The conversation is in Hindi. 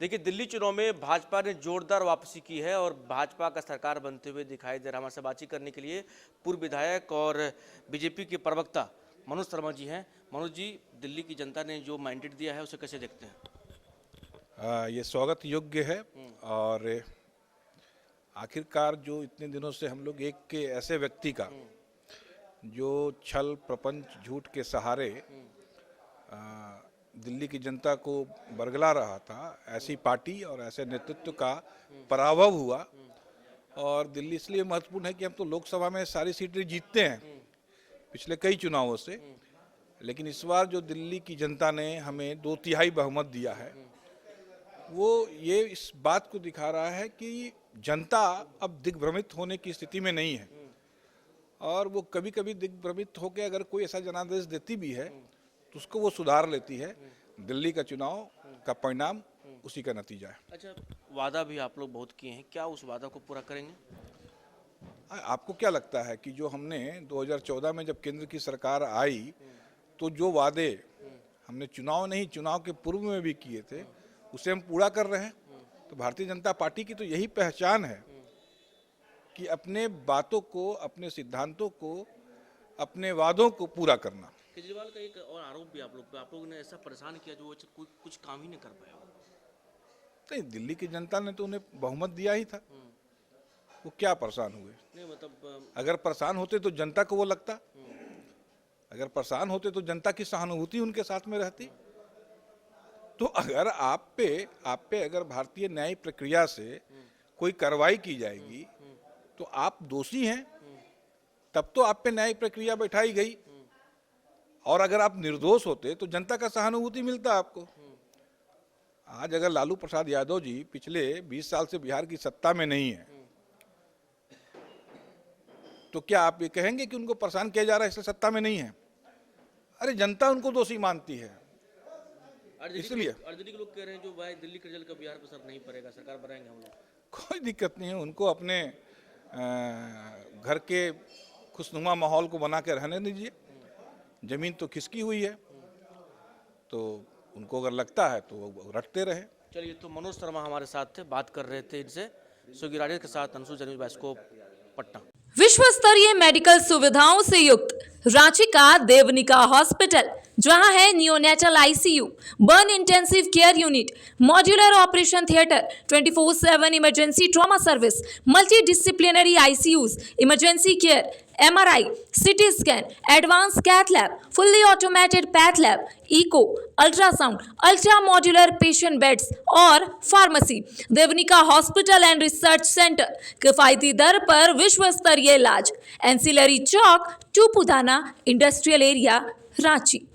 देखिए, दिल्ली चुनाव में भाजपा ने जोरदार वापसी की है और भाजपा का सरकार बनते हुए दिखाई दे रहा है। हमारे से बातचीत करने के लिए पूर्व विधायक और बीजेपी के प्रवक्ता मनोज शर्मा जी हैं। मनोज जी, दिल्ली की जनता ने जो मैंडेट दिया है उसे कैसे देखते हैं? ये स्वागत योग्य है और आखिरकार जो इतने दिनों से हम लोग एक के ऐसे व्यक्ति का जो छल प्रपंच झूठ के सहारे दिल्ली की जनता को बरगला रहा था, ऐसी पार्टी और ऐसे नेतृत्व का पराभव हुआ। और दिल्ली इसलिए महत्वपूर्ण है कि हम तो लोकसभा में सारी सीटें जीतते हैं पिछले कई चुनावों से, लेकिन इस बार जो दिल्ली की जनता ने हमें 2/3 बहुमत दिया है वो ये इस बात को दिखा रहा है कि जनता अब दिग्भ्रमित होने की स्थिति में नहीं है। और वो कभी कभी दिग्भ्रमित होकर अगर कोई ऐसा जनादेश देती भी है तो उसको वो सुधार लेती है। दिल्ली का चुनाव का परिणाम उसी का नतीजा है। अच्छा, वादा भी आप लोग बहुत किए हैं, क्या उस वादा को पूरा करेंगे? आपको क्या लगता है कि जो हमने 2014 में जब केंद्र की सरकार आई तो जो वादे हमने चुनाव के पूर्व में भी किए थे उसे हम पूरा कर रहे हैं। तो भारतीय जनता पार्टी की तो यही पहचान है कि अपने बातों को, अपने सिद्धांतों को, अपने वादों को पूरा करना। केजरीवाल का एक और आरोप भी आप लोगों ने ऐसा परेशान किया जो कुछ काम ही नहीं कर पाया। नहीं, दिल्ली की जनता ने तो उन्हें बहुमत दिया ही था, वो क्या परेशान हुए? नहीं, मतलब अगर परेशान होते तो जनता को वो लगता, अगर परेशान होते तो जनता की सहानुभूति उनके साथ में रहती। तो अगर आप पे अगर भारतीय न्याय प्रक्रिया से कोई कार्रवाई की जाएगी तो आप दोषी हैं, तब तो आप पे न्याय प्रक्रिया बैठाई गई। और अगर आप निर्दोष होते तो जनता का सहानुभूति मिलता आपको। आज अगर लालू प्रसाद यादव जी पिछले 20 साल से बिहार की सत्ता में नहीं है तो क्या आप ये कहेंगे कि उनको परेशान किया जा रहा है इसलिए सत्ता में नहीं है? अरे जनता उनको दोषी मानती है। इसलिए आरजेडी के लोग कह रहे हैं जो भाई दिल्ली के रिजल्ट का बिहार पर असर नहीं पड़ेगा, सरकार बनाएंगे हम लोग। कोई दिक्कत नहीं है, उनको अपने घर के खुशनुमा माहौल को बना के रहने दीजिए। जमीन तो खिसकी हुई है, तो उनको अगर लगता है तो वो रटते रहे। चलिए, तो मनोज शर्मा हमारे साथ थे, बात कर रहे थे इनसे। सुगी राजेश के साथ अंशु जनी बाइस्कोप, पटना। विश्व स्तरीय मेडिकल सुविधाओं से युक्त रांची का देवनिका हॉस्पिटल, जहां है neonatal ICU, burn intensive care unit, modular operation theatre, 24/7 emergency trauma service, multi disciplinary ICUs, emergency care, MRI, CT scan, advance cath lab, fully automated path lab, echo, ultrasound, ultra modular patient beds और pharmacy. Devnika hospital and research centre, किफायती दर पर विश्व स्तरीय इलाज। Ancillary Chowk, Tupudana industrial area, Ranchi.